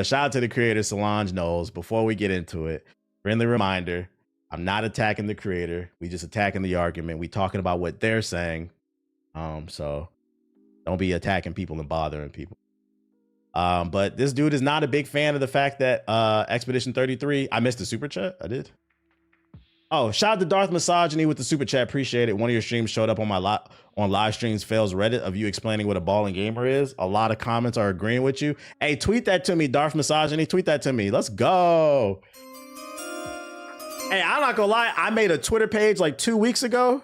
Shout out to the creator, Solange Knowles. Before we get into it, friendly reminder, I'm not attacking the creator. We just attacking the argument. We talking about what they're saying. So don't be attacking people and bothering people. But this dude is not a big fan of the fact that Expedition 33, I missed the super chat. I did. Oh, shout out to Darth Misogyny with the super chat. Appreciate it. One of your streams showed up on my on live streams fails Reddit of you explaining what a balling gamer is. A lot of comments are agreeing with you. Hey, tweet that to me, Darth Misogyny. Tweet that to me. Let's go. Hey, I'm not gonna lie. I made a Twitter page like 2 weeks ago.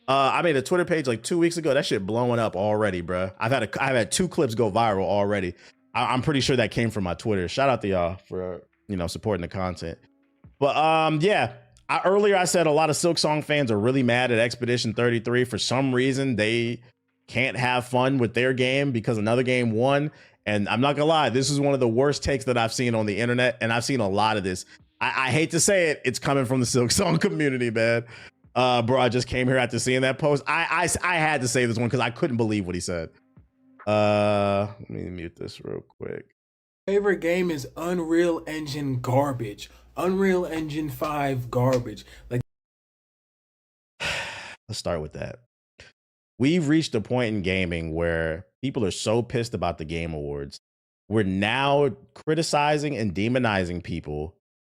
That shit blowing up already, bro. I've had 2 clips go viral already. I'm pretty sure that came from my Twitter. Shout out to y'all for supporting the content. But yeah. Earlier I said a lot of Silksong fans are really mad at Expedition 33. For some reason, they can't have fun with their game because another game won. And I'm not gonna lie, this is one of the worst takes that I've seen on the internet. And I've seen a lot of this. I hate to say it, it's coming from the Silksong community, man. Bro, I just came here after seeing that post. I had to say this one because I couldn't believe what he said. Let me mute this real quick. Favorite game is Unreal Engine garbage. Unreal Engine 5 garbage. Like, let's start with that. We've reached a point in gaming where people are so pissed about the Game Awards. We're now criticizing and demonizing people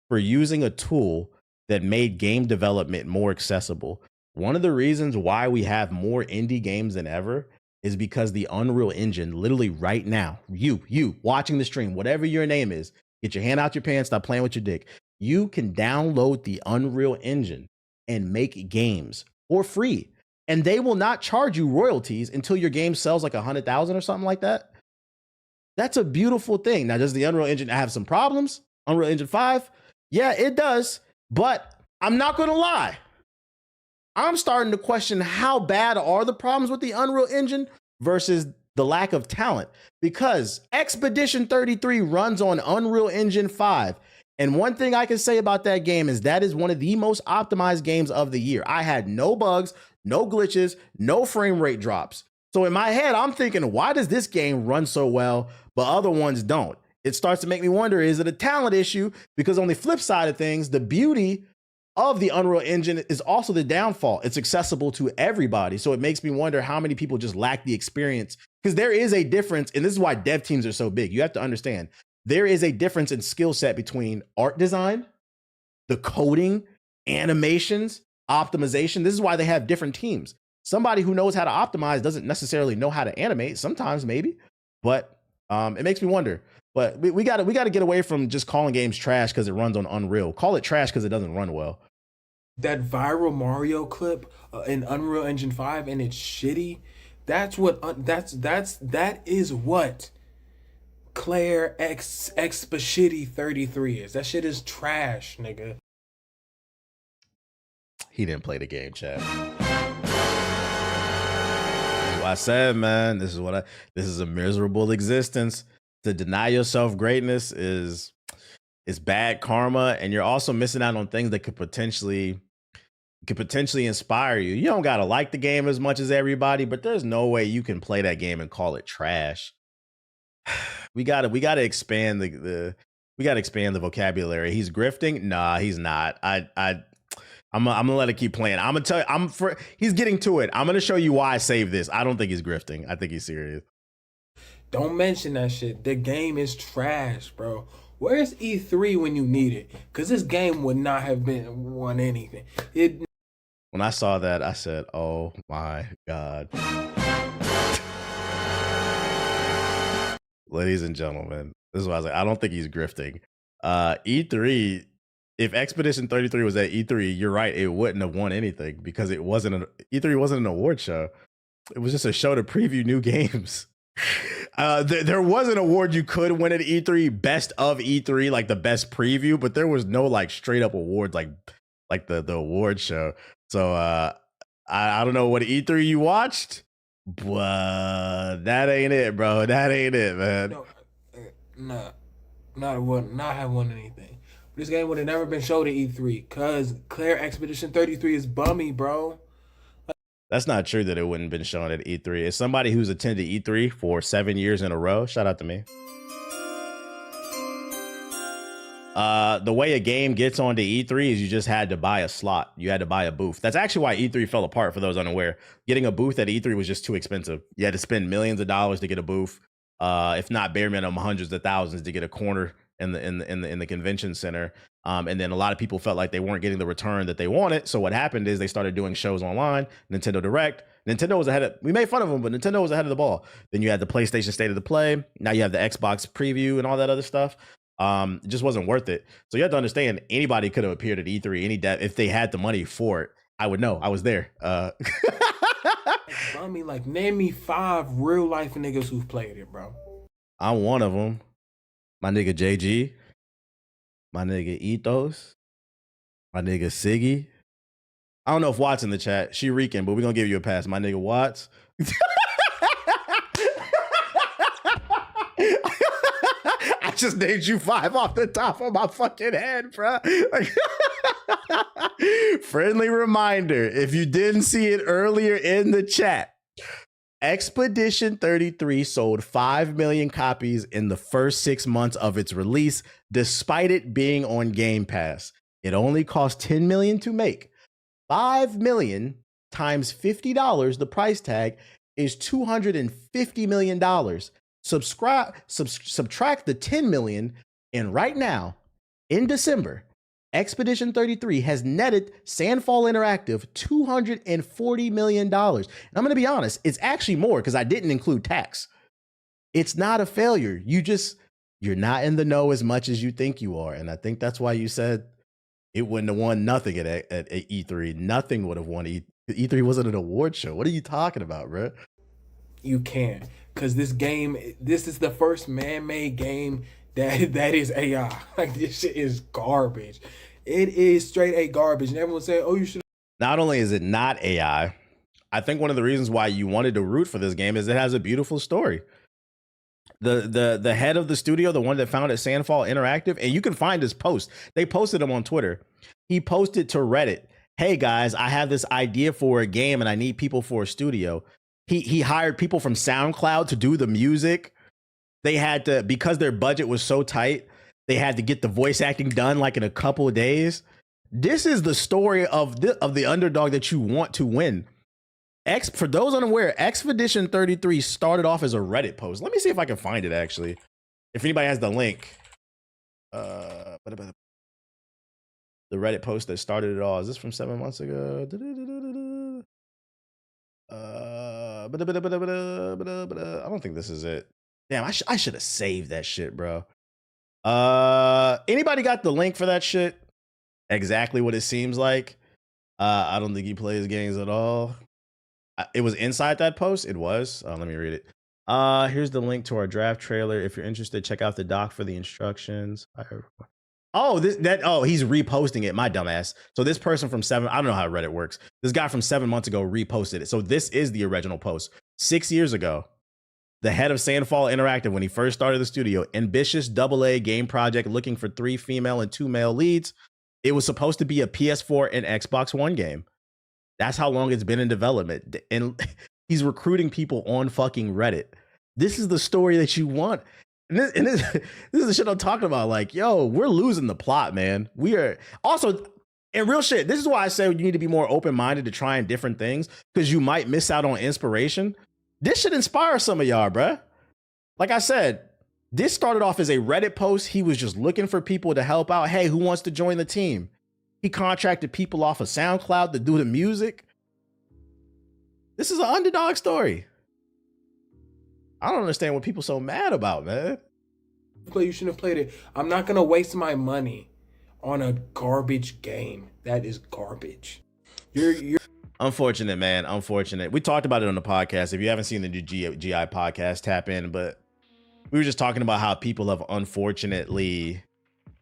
for using a tool that made game development more accessible. One of the reasons why we have more indie games than ever is because the Unreal Engine, literally right now, you watching the stream, whatever your name is, get your hand out your pants, stop playing with your dick. You can download the Unreal Engine and make games for free. And they will not charge you royalties until your game sells like 100,000 or something like that. That's a beautiful thing. Now, does the Unreal Engine have some problems? Unreal Engine 5? Yeah, it does. But I'm not going to lie. I'm starting to question how bad are the problems with the Unreal Engine versus the lack of talent. Because Expedition 33 runs on Unreal Engine 5. And one thing I can say about that game is that is one of the most optimized games of the year. I had no bugs, no glitches, no frame rate drops. So in my head, I'm thinking, why does this game run so well, but other ones don't? It starts to make me wonder, is it a talent issue? Because on the flip side of things, the beauty of the Unreal Engine is also the downfall. It's accessible to everybody. So it makes me wonder how many people just lack the experience, because there is a difference. And this is why dev teams are so big. You have to understand there is a difference in skill set between art design, the coding, animations, optimization. This is why they have different teams. Somebody who knows how to optimize doesn't necessarily know how to animate. Sometimes maybe, but it makes me wonder. But we got to get away from just calling games trash because it runs on Unreal. Call it trash because it doesn't run well. that viral Mario clip in Unreal Engine 5 and it's shitty. That is what Claire X Spashitty 33 is. That shit is trash, nigga. He didn't play the game, chat. I said, man, this is a miserable existence. To deny yourself greatness is bad karma, and you're also missing out on things that could potentially inspire you. You don't gotta like the game as much as everybody, but there's no way you can play that game and call it trash. We gotta expand the vocabulary. He's grifting? Nah, he's not. I'm gonna let it keep playing. I'm gonna tell you, he's getting to it. I'm gonna show you why I saved this. I don't think he's grifting. I think he's serious. Don't mention that shit. The game is trash, bro. Where's E3 when you need it? Because this game would not have won anything. When I saw that, I said, oh my God. Ladies and gentlemen, this is why I was like, I don't think he's grifting. E3, if Expedition 33 was at E3, you're right, it wouldn't have won anything because E3 wasn't an award show. It was just a show to preview new games. There was an award you could win at E3, best of E3, like the best preview, but there was no like straight up awards like the award show. So I don't know what E3 you watched, but that ain't it, bro. That ain't it, man. Not have won anything. This game would have never been showed at E3 because Claire Expedition 33 is bummy, bro. That's not true that it wouldn't have been shown at E3. As somebody who's attended E3 for 7 years in a row, shout out to me. The way a game gets onto E3 is you just had to buy a slot. You had to buy a booth. That's actually why E3 fell apart, for those unaware. Getting a booth at E3 was just too expensive. You had to spend millions of dollars to get a booth, if not bare minimum hundreds of thousands to get a corner in the convention center. And then a lot of people felt like they weren't getting the return that they wanted. So what happened is they started doing shows online, Nintendo Direct. Nintendo was ahead of, we made fun of them, but Nintendo was ahead of the ball. Then you had the PlayStation State of the Play. Now you have the Xbox preview and all that other stuff. It just wasn't worth it. So you have to understand, anybody could have appeared at E3, if they had the money for it. I would know. I was there. I mean, like, name me 5 real life niggas who've played it, bro. I'm one of them. My nigga JG, my nigga Ethos, my nigga Siggy. I don't know if Watts in the chat. She reeking, but we're gonna give you a pass. My nigga Watts. I just named you 5 off the top of my fucking head, bro. Friendly reminder, if you didn't see it earlier in the chat, Expedition 33 sold 5 million copies in the first 6 months of its release, despite it being on Game Pass. It only cost $10 million to make. 5 million times $50, the price tag, is $250 million. Subtract the 10 million, and right now, in December, Expedition 33 has netted Sandfall Interactive $240 million. And I'm going to be honest, it's actually more because I didn't include tax. It's not a failure. You're not in the know as much as you think you are. And I think that's why you said it wouldn't have won nothing at E3. Nothing would have won. E3 wasn't an award show. What are you talking about, bro? You can. Because this is the first man-made game that is AI. Like, this shit is garbage. It is straight A garbage. And everyone's saying, oh, you should. Not only is it not AI, I think one of the reasons why you wanted to root for this game is it has a beautiful story. The head of the studio, the one that founded Sandfall Interactive, and you can find his post. They posted him on Twitter. He posted to Reddit, hey guys, I have this idea for a game and I need people for a studio. He hired people from SoundCloud to do the music. They had to, because their budget was so tight, they had to get the voice acting done like in a couple of days. This is the story of the underdog that you want to win. For those unaware, Expedition 33 started off as a Reddit post. Let me see if I can find it, actually. If anybody has the link. The Reddit post that started it all. Is this from 7 months ago? I don't think this is it. Damn, I should have saved that shit, bro. Anybody got the link for that shit? Exactly what it seems like. I don't think he plays games at all. It was inside that post. It was. Let me read it. Here's the link to our draft trailer. If you're interested, check out the doc for the instructions. He's reposting it. My dumbass. So this person from I don't know how Reddit works. This guy from 7 months ago reposted it. So this is the original post. 6 years ago, the head of Sandfall Interactive, when he first started the studio, ambitious AA game project looking for 3 female and 2 male leads. It was supposed to be a PS4 and Xbox One game. That's how long it's been in development. And he's recruiting people on fucking Reddit. This is the story that you want. And this is the shit I'm talking about. Like, yo, we're losing the plot, man. We are also, and real shit, this is why I say you need to be more open-minded to trying different things, because you might miss out on inspiration. This should inspire some of y'all, bruh. Like I said, this started off as a Reddit post. He was just looking for people to help out. Hey, who wants to join the team? He contracted people off of SoundCloud to do the music. This is an underdog story. I don't understand what people so mad about, man. You shouldn't have played it. I'm not going to waste my money on a garbage game. That is garbage. You're unfortunate, man. Unfortunate. We talked about it on the podcast. If you haven't seen the GI podcast, tap in. But we were just talking about how people have unfortunately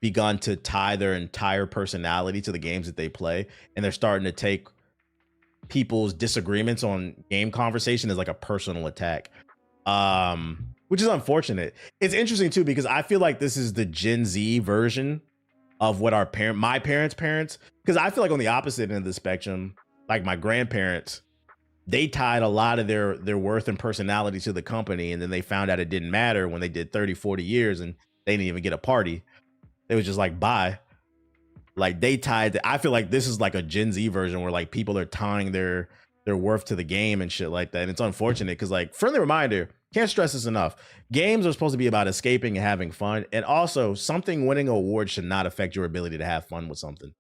begun to tie their entire personality to the games that they play. And they're starting to take people's disagreements on game conversation as like a personal attack. Which is unfortunate. It's interesting too, because I feel like this is the Gen Z version of what my parents, because I feel like on the opposite end of the spectrum, like my grandparents, they tied a lot of their worth and personality to the company, and then they found out it didn't matter when they did 30, 40 years and they didn't even get a party. It was just like, bye. Like they tied. I feel like this is like a Gen Z version where like people are tying their worth to the game and shit like that. And it's unfortunate because, like, friendly reminder, can't stress this enough. Games are supposed to be about escaping and having fun. And also, something winning an award should not affect your ability to have fun with something.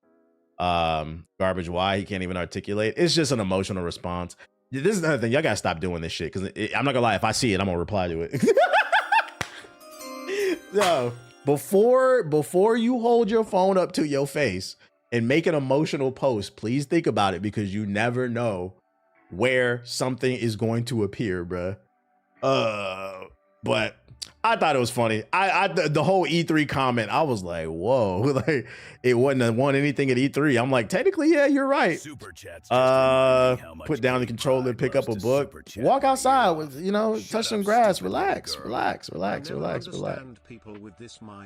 Garbage why he can't even articulate. It's just an emotional response. This is another thing. Y'all gotta stop doing this shit because I'm not gonna lie. If I see it, I'm gonna reply to it. No, before you hold your phone up to your face and make an emotional post, please think about it because you never know where something is going to appear, bruh. But I thought it was funny. The whole E3 comment, I was like, whoa, like it wouldn't won anything at E3. I'm like, technically, yeah, you're right. Super chats Put down the controller, pick up a book, walk outside with, touch some grass, relax.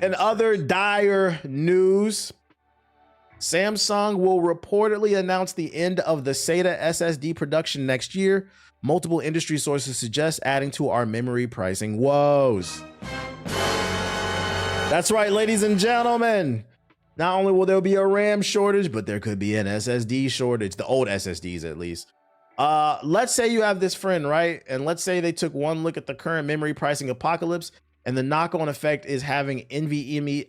And other dire news, Samsung will reportedly announce the end of the SATA SSD production next year. Multiple industry sources suggest adding to our memory pricing woes. That's right, ladies and gentlemen. Not only will there be a RAM shortage, but there could be an SSD shortage, the old SSDs at least. Let's say you have this friend, right? And let's say they took one look at the current memory pricing apocalypse, and the knock-on effect is having NVMe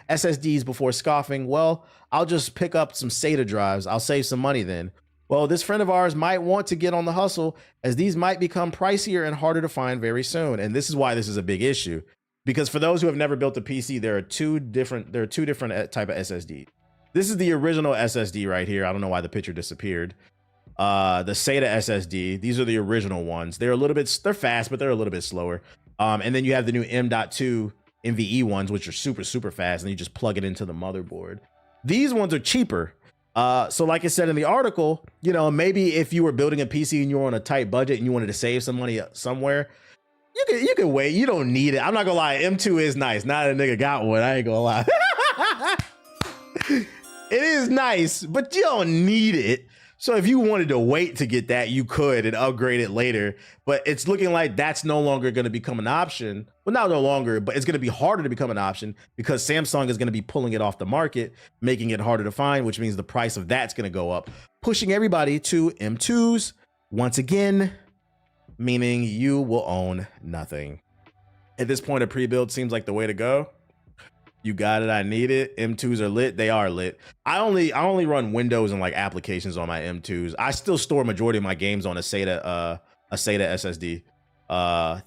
SSDs before scoffing. Well, I'll just pick up some SATA drives. I'll save some money then. Well, this friend of ours might want to get on the hustle, as these might become pricier and harder to find very soon. And this is why this is a big issue, because for those who have never built a PC, there are two different type of SSD. This is the original SSD right here. I don't know why the picture disappeared. The SATA SSD. These are the original ones. They're fast, but they're a little bit slower. And then you have the new M.2 NVE ones, which are super, super fast, and you just plug it into the motherboard. These ones are cheaper. So like I said in the article, maybe if you were building a PC and you were on a tight budget and you wanted to save some money somewhere, you can wait. You don't need it. I'm not gonna lie. M2 is nice. Not a nigga got one. I ain't gonna lie. It is nice, but you don't need it. So if you wanted to wait to get that, you could and upgrade it later. But it's looking like that's no longer going to become an option. Well, not no longer, but it's going to be harder to become an option because Samsung is going to be pulling it off the market, making it harder to find, which means the price of that's going to go up, pushing everybody to M2s once again, meaning you will own nothing. At this point, a pre-build seems like the way to go. You got it. I need it. M2s are lit. They are lit. I only run Windows and like applications on my M2s. I still store majority of my games on a SATA SSD.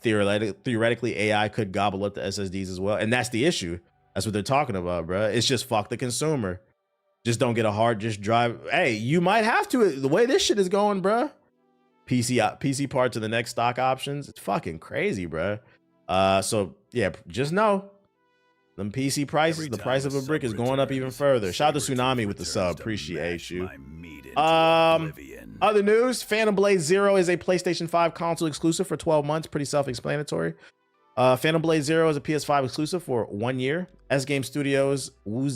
Theoretically, AI could gobble up the SSDs as well, and that's the issue. That's what they're talking about, bro. It's just fuck the consumer. Just don't get a hard disk drive. Hey, you might have to. The way this shit is going, bro. PC parts are the next stock options. It's fucking crazy, bro. So yeah, just know. Them PC prices, the price of a brick is going up even further. Shout out to Tsunami with the sub. Appreciate you. Other news, Phantom Blade Zero is a PlayStation 5 console exclusive for 12 months. Pretty self-explanatory. Phantom Blade Zero is a PS5 exclusive for 1 year. S Game Studios action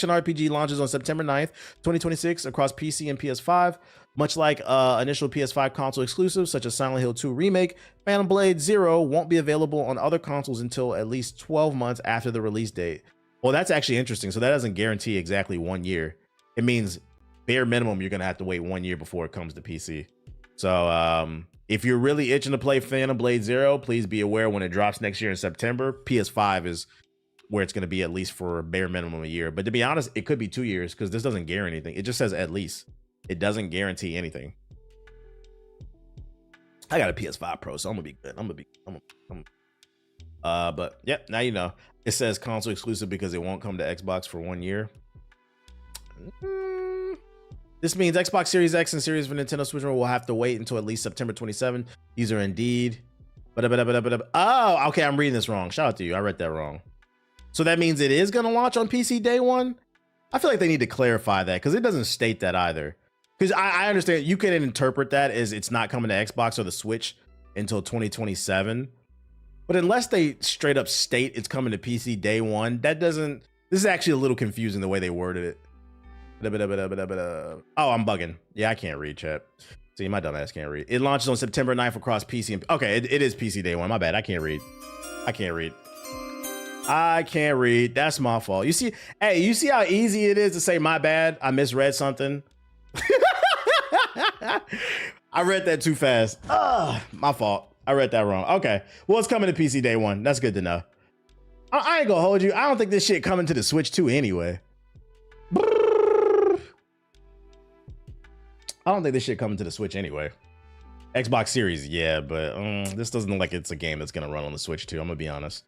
RPG launches on September 9th, 2026 across PC and PS5. Much like initial PS5 console exclusives such as Silent Hill 2 Remake, Phantom Blade Zero won't be available on other consoles until at least 12 months after the release date. Well, that's actually interesting. So that doesn't guarantee exactly 1 year. It means bare minimum you're going to have to wait 1 year before it comes to PC. So if you're really itching to play Phantom Blade Zero, please be aware when it drops next year in September, PS5 is where it's going to be at least for bare minimum a year. But to be honest, it could be 2 years because this doesn't guarantee anything. It just says at least. It doesn't guarantee anything. I got a PS5 Pro, so I'm gonna be good. But yeah, now you know. It says console exclusive because it won't come to Xbox for 1 year. This means Xbox Series X and Series for Nintendo Switch will have to wait until at least September 27. These are indeed. Oh, okay, I'm reading this wrong. Shout out to you. I read that wrong. So that means it is gonna launch on PC day one? I feel like they need to clarify that because it doesn't state that either. Because I understand you can interpret that as it's not coming to Xbox or the Switch until 2027. But unless they straight up state it's coming to PC day one, that doesn't. This is actually a little confusing the way they worded it. Oh, I'm bugging. Yeah, I can't read, chat. See, my dumb ass can't read. It launches on September 9th across PC and okay, it is PC day one. My bad. I can't read. I can't read. That's my fault. You see, hey, you see how easy it is to say my bad? I misread something. I read that too fast. My fault. I read that wrong. Okay. Well, it's coming to PC day one. That's good to know. I ain't gonna hold you. I don't think this shit coming to the Switch 2 anyway. I don't think this shit coming to the Switch anyway. Xbox Series, yeah, but this doesn't look like it's a game that's gonna run on the Switch 2. I'm gonna be honest.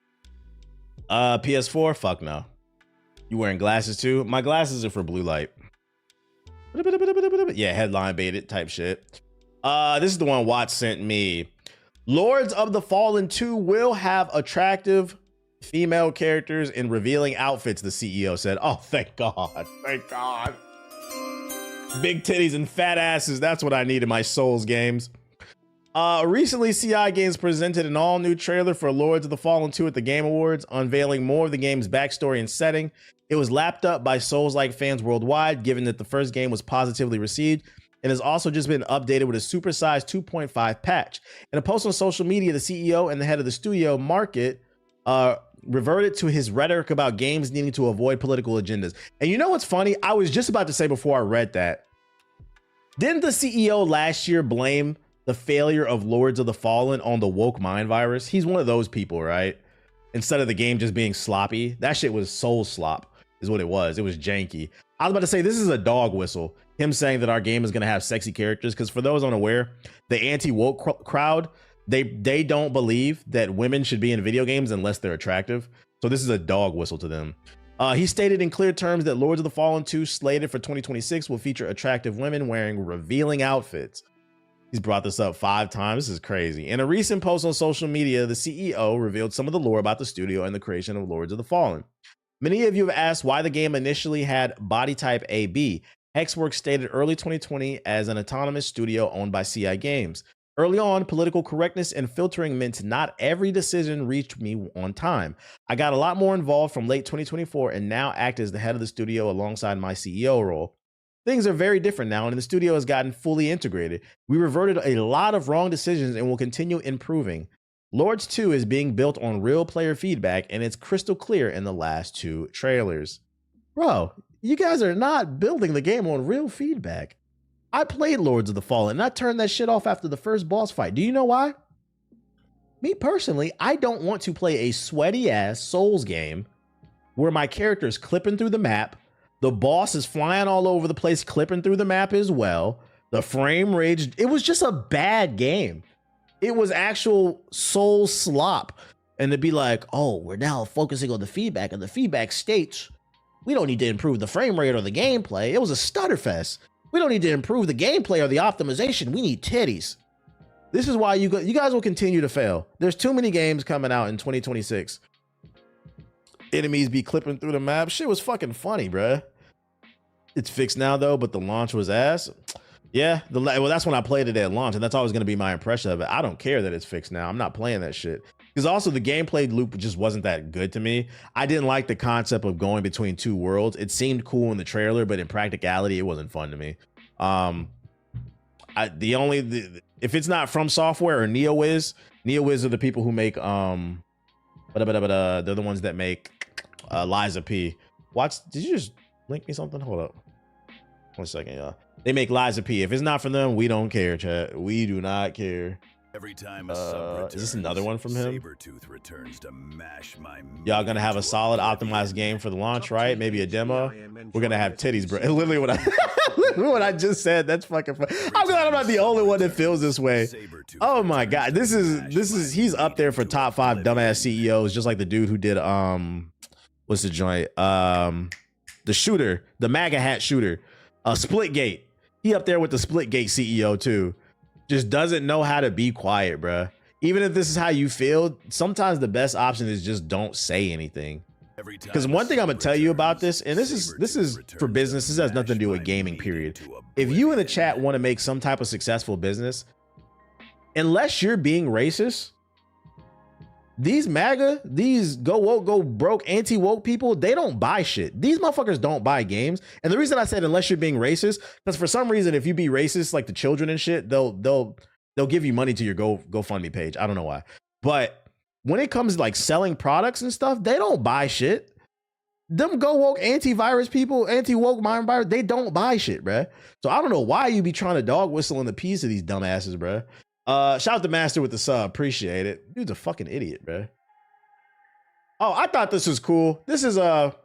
PS4, fuck no. You wearing glasses too? My glasses are for blue light. Yeah, headline baited type shit. This is the one Watts sent me. Lords of the Fallen 2 will have attractive female characters in revealing outfits, the CEO said. Oh, thank God. Thank God. Big titties and fat asses. That's what I need in my Souls games. Recently, CI Games presented an all-new trailer for Lords of the Fallen 2 at the Game Awards, unveiling more of the game's backstory and setting. It was lapped up by Souls-like fans worldwide, given that the first game was positively received, and has also just been updated with a supersized 2.5 patch. In a post on social media, the CEO and the head of the studio, Market, reverted to his rhetoric about games needing to avoid political agendas. And you know what's funny? I was just about to say before I read that, didn't the CEO last year blame the failure of Lords of the Fallen on the woke mind virus? He's one of those people, right? Instead of the game just being sloppy, that shit was soul slop is what it was. It was janky. I was about to say, this is a dog whistle, him saying that our game is going to have sexy characters, because for those unaware, the anti-woke crowd, they don't believe that women should be in video games unless they're attractive. So this is a dog whistle to them. He stated in clear terms that Lords of the Fallen 2, slated for 2026, will feature attractive women wearing revealing outfits. He's brought this up 5 times. This is crazy. In a recent post on social media, the CEO revealed some of the lore about the studio and the creation of Lords of the Fallen. Many of you have asked why the game initially had body type AB. Hexworks stated early 2020 as an autonomous studio owned by CI Games. Early on, political correctness and filtering meant not every decision reached me on time. I got a lot more involved from late 2024 and now act as the head of the studio alongside my CEO role. Things are very different now, and the studio has gotten fully integrated. We reverted a lot of wrong decisions and will continue improving. Lords 2 is being built on real player feedback, and it's crystal clear in the last 2 trailers. Bro, you guys are not building the game on real feedback. I played Lords of the Fallen, and I turned that shit off after the first boss fight. Do you know why? Me personally, I don't want to play a sweaty-ass Souls game where my character is clipping through the map, the boss is flying all over the place, clipping through the map as well, the frame rate, it was just a bad game. It was actual soul slop. And to be like, oh, we're now focusing on the feedback, and the feedback states we don't need to improve the frame rate or the gameplay. It was a stutter fest. We don't need to improve the gameplay or the optimization. We need titties. This is why you guys will continue to fail. There's too many games coming out in 2026. Enemies be clipping through the map. Shit was fucking funny, bruh. It's fixed now though, but the launch was ass. Yeah, well, that's when I played it at launch, and that's always going to be my impression of it. I don't care that it's fixed now. I'm not playing that shit. Because also the gameplay loop just wasn't that good to me. I didn't like the concept of going between 2 worlds. It seemed cool in the trailer, but in practicality, it wasn't fun to me. If it's not From Software or NeoWiz are the people who make they're the ones that make Liza P. Did you just link me something? Hold up. 1 second, y'all. They make Liza P. If it's not from them, we don't care, chat. We do not care. Every time a sub returns, is this another one from him? Sabretooth returns to mash my Y'all gonna have a solid optimized game for the launch, right? Maybe a demo. We're gonna have titties, bro. Literally what I just said. That's fucking fun. I'm glad I'm not the only one that feels this way. Oh my god, this is he's up there for top 5 dumbass CEOs, just like the dude who did what's the joint? The shooter, the MAGA hat shooter, Splitgate. He up there with the Splitgate CEO too. Just doesn't know how to be quiet, bruh. Even if this is how you feel, sometimes the best option is just don't say anything. Because one thing I'm gonna tell you about this, and this is for business, this has nothing to do with gaming, period. If you in the chat want to make some type of successful business, unless you're being racist, these MAGA, these go woke, go broke, anti-woke people, they don't buy shit. These motherfuckers don't buy games. And the reason I said unless you're being racist, because for some reason, if you be racist, like the children and shit, they'll give you money to your GoFundMe page. I don't know why. But when it comes to like selling products and stuff, they don't buy shit. Them go woke antivirus people, anti-woke mind virus, they don't buy shit, bruh. So I don't know why you be trying to dog whistle in the piece of these dumbasses, bruh. Shout out to Master with the sub. Appreciate it. Dude's a fucking idiot, bruh. Oh, I thought this was cool. This is look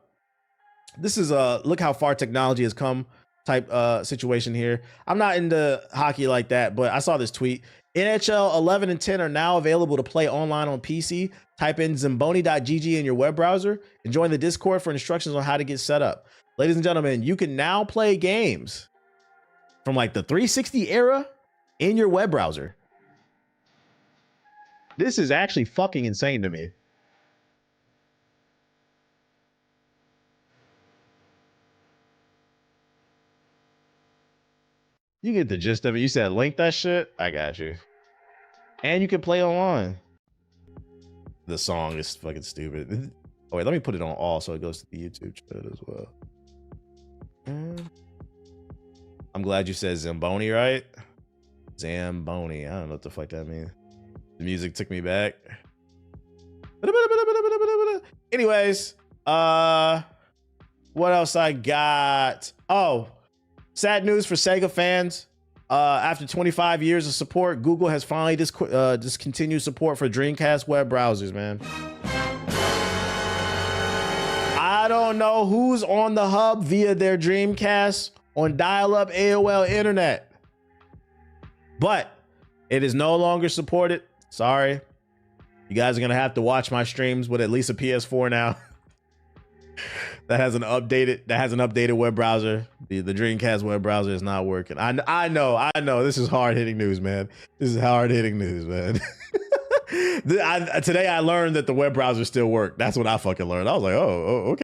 how far technology has come type situation here. I'm not into hockey like that, but I saw this tweet. NHL 11 and 10 are now available to play online on PC. Type in zamboni.gg in your web browser and join the Discord for instructions on how to get set up. Ladies and gentlemen, you can now play games from like the 360 era in your web browser. This is actually fucking insane to me. You get the gist of it. You said link that shit. I got you. And you can play online. The song is fucking stupid. Oh wait, let me put it on all so it goes to the YouTube chat as well. I'm glad you said Zamboni, right? Zamboni. I don't know what the fuck that means. The music took me back. Anyways, what else I got? Oh, sad news for Sega fans. After 25 years of support, Google has finally discontinued support for Dreamcast web browsers, man. I don't know who's on the hub via their Dreamcast on dial-up AOL internet, but it is no longer supported. Sorry. You guys are going to have to watch my streams with at least a PS4 now. that has an updated web browser. The Dreamcast web browser is not working. I know. This is hard-hitting news, man. Today I learned that the web browser still worked. That's what I fucking learned. I was like, oh, okay.